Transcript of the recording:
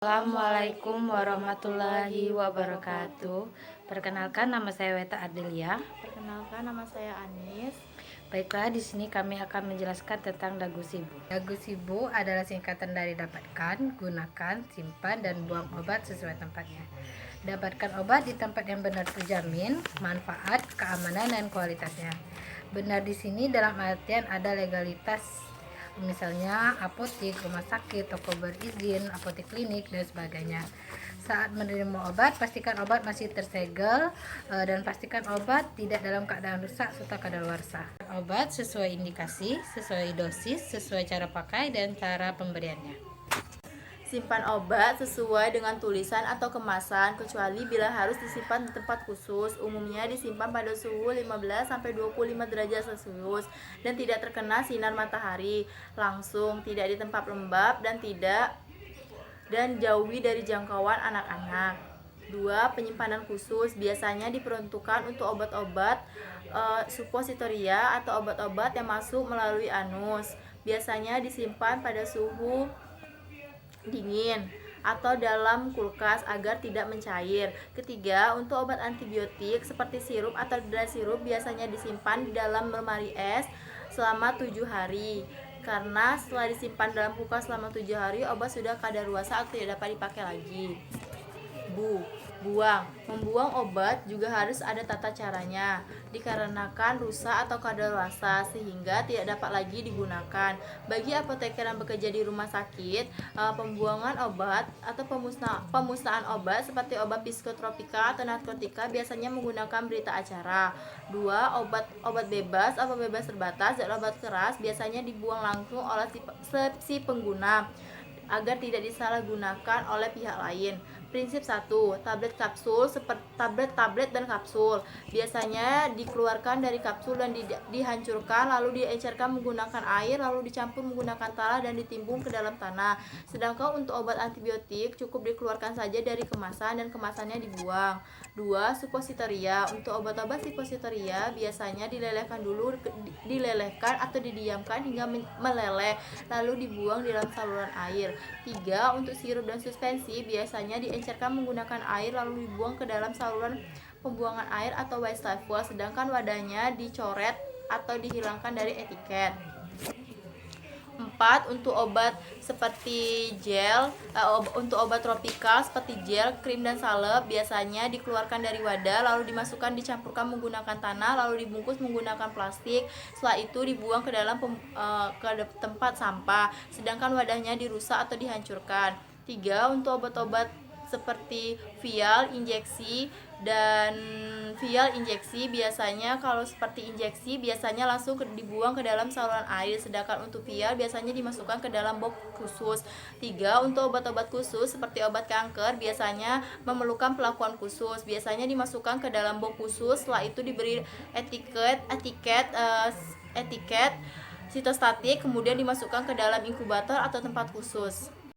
Assalamualaikum warahmatullahi wabarakatuh. Perkenalkan, nama saya Weta Ardelia. Perkenalkan, nama saya Anis. Baiklah, di sini kami akan menjelaskan tentang dagu sibu. Dagu sibu adalah singkatan dari dapatkan, gunakan, simpan, dan buang obat sesuai tempatnya. Dapatkan obat di tempat yang benar terjamin, manfaat, keamanan, dan kualitasnya. Benar di sini dalam artian ada legalitas, misalnya apotik, rumah sakit, toko berizin, apotek klinik, dan sebagainya. Saat menerima obat, pastikan obat masih tersegel dan pastikan obat tidak dalam keadaan rusak serta kadaluarsa. Obat sesuai indikasi, sesuai dosis, sesuai cara pakai, dan cara pemberiannya. Simpan obat sesuai dengan tulisan atau kemasan, kecuali bila harus disimpan di tempat khusus. Umumnya disimpan pada suhu 15-25 derajat Celcius dan tidak terkena sinar matahari langsung, tidak di tempat lembab dan jauhi dari jangkauan anak-anak. 2. Penyimpanan khusus biasanya diperuntukkan untuk obat-obat supositoria atau obat-obat yang masuk melalui anus. Biasanya disimpan pada suhu dingin atau dalam kulkas agar tidak mencair. Ketiga, untuk obat antibiotik seperti sirup atau dry sirup biasanya disimpan di dalam lemari es selama 7 hari. Karena setelah disimpan dalam kulkas selama 7 hari, obat sudah kadaluarsa atau tidak dapat dipakai lagi. Buang. Membuang obat juga harus ada tata caranya, dikarenakan rusak atau kadaluarsa sehingga tidak dapat lagi digunakan. Bagi apoteker yang bekerja di rumah sakit, pembuangan obat atau pemusnahan obat seperti obat psikotropika atau narkotika biasanya menggunakan berita acara. 2. Obat bebas terbatas dan obat keras biasanya dibuang langsung oleh si pengguna agar tidak disalahgunakan oleh pihak lain. Prinsip 1. Tablet kapsul seperti tablet dan kapsul biasanya dikeluarkan dari kapsul dan dihancurkan, lalu diencerkan menggunakan air, lalu dicampur menggunakan tanah dan ditimbun ke dalam tanah. Sedangkan untuk obat antibiotik cukup dikeluarkan saja dari kemasan dan kemasannya dibuang. 2. Supositoria. Untuk obat-obat supositoria biasanya dilelehkan atau didiamkan hingga meleleh, lalu dibuang di dalam saluran air. 3. Untuk sirup dan suspensi biasanya diencerkan menggunakan air lalu dibuang ke dalam saluran pembuangan air atau wastafel, sedangkan wadahnya dicoret atau dihilangkan dari etiket. 4. Untuk obat seperti untuk obat tropikal seperti gel, krim, dan salep biasanya dikeluarkan dari wadah lalu dimasukkan dicampurkan menggunakan tanah lalu dibungkus menggunakan plastik. Setelah itu dibuang ke dalam tempat sampah, sedangkan wadahnya dirusak atau dihancurkan. 3. Untuk obat-obat seperti vial injeksi biasanya kalau seperti injeksi biasanya langsung dibuang ke dalam saluran air, sedangkan untuk vial biasanya dimasukkan ke dalam box khusus. 3. Untuk obat-obat khusus seperti obat kanker biasanya memerlukan perlakuan khusus, biasanya dimasukkan ke dalam box khusus, setelah itu diberi etiket sitostatik, kemudian dimasukkan ke dalam inkubator atau tempat khusus.